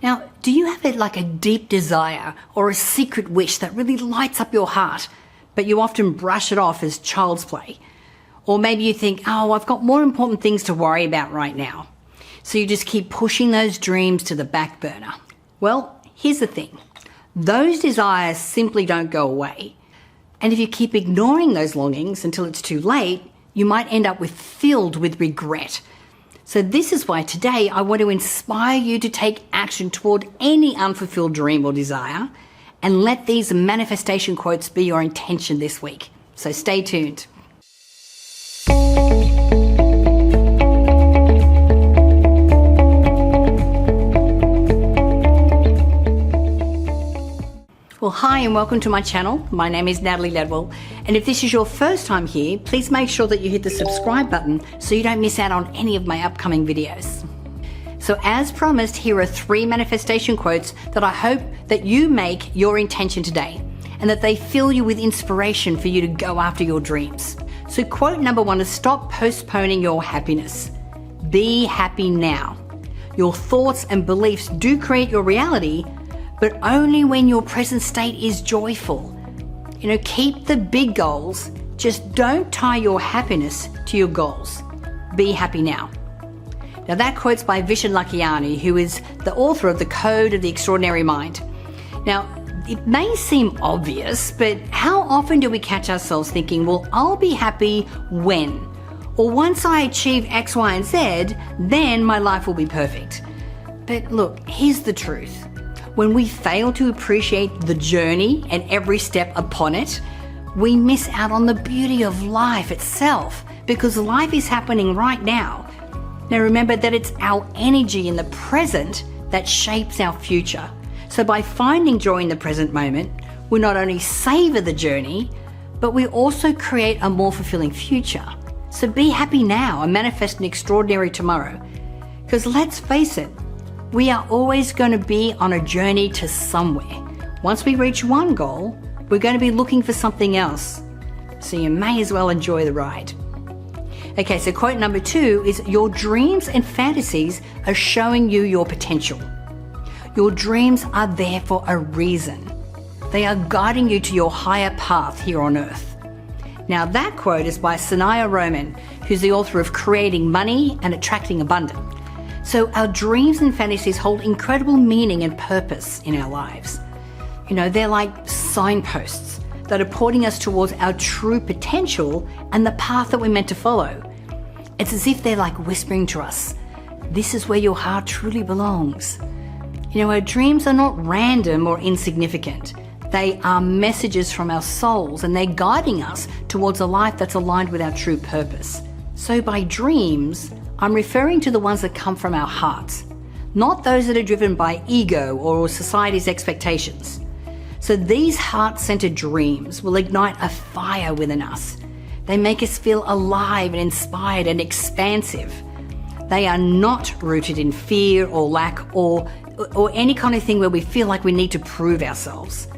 Now, do you have like a deep desire or a secret wish that really lights up your heart, but you often brush it off as child's play? Or maybe you think, oh, I've got more important things to worry about right now. So you just keep pushing those dreams to the back burner. Well, here's the thing. Those desires simply don't go away. And if you keep ignoring those longings until it's too late, you might end up filled with regret. So this is why today I want to inspire you to take action toward any unfulfilled dream or desire, and let these manifestation quotes be your intention this week. So stay tuned. Well, hi and welcome to my channel. My name is Natalie Ledwell, and if this is your first time here, please make sure that you hit the subscribe button so you don't miss out on any of my upcoming videos. So as promised, here are 3 manifestation quotes that I hope that you make your intention today, and that they fill you with inspiration for you to go after your dreams. So quote number 1 is, stop postponing your happiness. Be happy now. Your thoughts and beliefs do create your reality, but only when your present state is joyful. Keep the big goals, just don't tie your happiness to your goals. Be happy now. Now that quote's by Vishen Lakhiani, who is the author of The Code of the Extraordinary Mind. Now, it may seem obvious, but how often do we catch ourselves thinking, well, I'll be happy when? Or once I achieve X, Y, and Z, then my life will be perfect. But look, here's the truth. When we fail to appreciate the journey and every step upon it, we miss out on the beauty of life itself, because life is happening right now. Now remember that it's our energy in the present that shapes our future. So by finding joy in the present moment, we not only savor the journey, but we also create a more fulfilling future. So be happy now and manifest an extraordinary tomorrow. Because let's face it, we are always going to be on a journey to somewhere. Once we reach one goal, we're going to be looking for something else. So you may as well enjoy the ride. Okay, so quote number 2 is, your dreams and fantasies are showing you your potential. Your dreams are there for a reason. They are guiding you to your higher path here on earth. Now that quote is by Sanaya Roman, who's the author of Creating Money and Attracting Abundance. So our dreams and fantasies hold incredible meaning and purpose in our lives. They're like signposts that are pointing us towards our true potential and the path that we're meant to follow. It's as if they're like whispering to us, this is where your heart truly belongs. Our dreams are not random or insignificant. They are messages from our souls, and they're guiding us towards a life that's aligned with our true purpose. So by dreams, I'm referring to the ones that come from our hearts, not those that are driven by ego or society's expectations. So these heart-centered dreams will ignite a fire within us. They make us feel alive and inspired and expansive. They are not rooted in fear or lack or any kind of thing where we feel like we need to prove ourselves.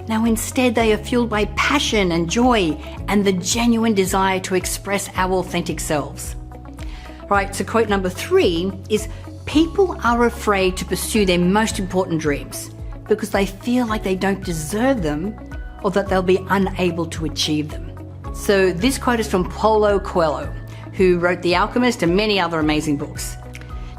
Now instead, they are fueled by passion and joy and the genuine desire to express our authentic selves. Right, so quote number 3 is, people are afraid to pursue their most important dreams because they feel like they don't deserve them or that they'll be unable to achieve them. So this quote is from Paulo Coelho, who wrote The Alchemist and many other amazing books.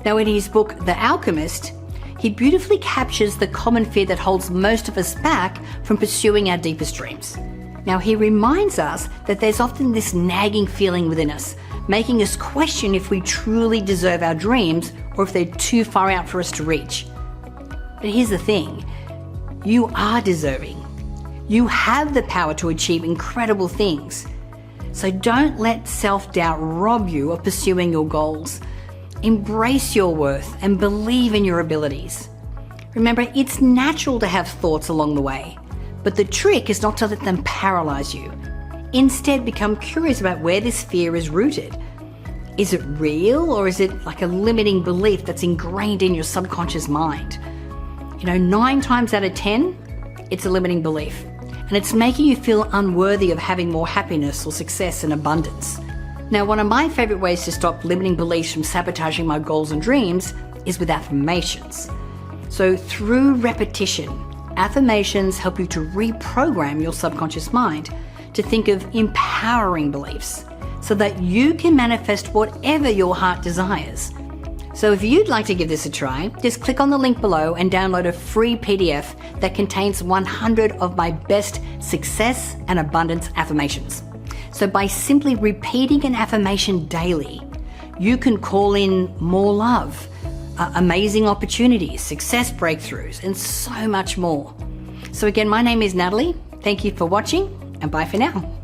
Now in his book, The Alchemist, he beautifully captures the common fear that holds most of us back from pursuing our deepest dreams. Now he reminds us that there's often this nagging feeling within us, making us question if we truly deserve our dreams or if they're too far out for us to reach. But here's the thing, you are deserving. You have the power to achieve incredible things. So don't let self-doubt rob you of pursuing your goals. Embrace your worth and believe in your abilities. Remember, it's natural to have thoughts along the way, but the trick is not to let them paralyze you. Instead, become curious about where this fear is rooted. Is it real, or is it like a limiting belief that's ingrained in your subconscious mind? 9 times out of 10, it's a limiting belief, and it's making you feel unworthy of having more happiness or success and abundance. Now, one of my favorite ways to stop limiting beliefs from sabotaging my goals and dreams is with affirmations. So through repetition, affirmations help you to reprogram your subconscious mind to think of empowering beliefs so that you can manifest whatever your heart desires. So if you'd like to give this a try, just click on the link below and download a free PDF that contains 100 of my best success and abundance affirmations. So by simply repeating an affirmation daily, you can call in more love, amazing opportunities, success breakthroughs, and so much more. So again, my name is Natalie. Thank you for watching, and bye for now.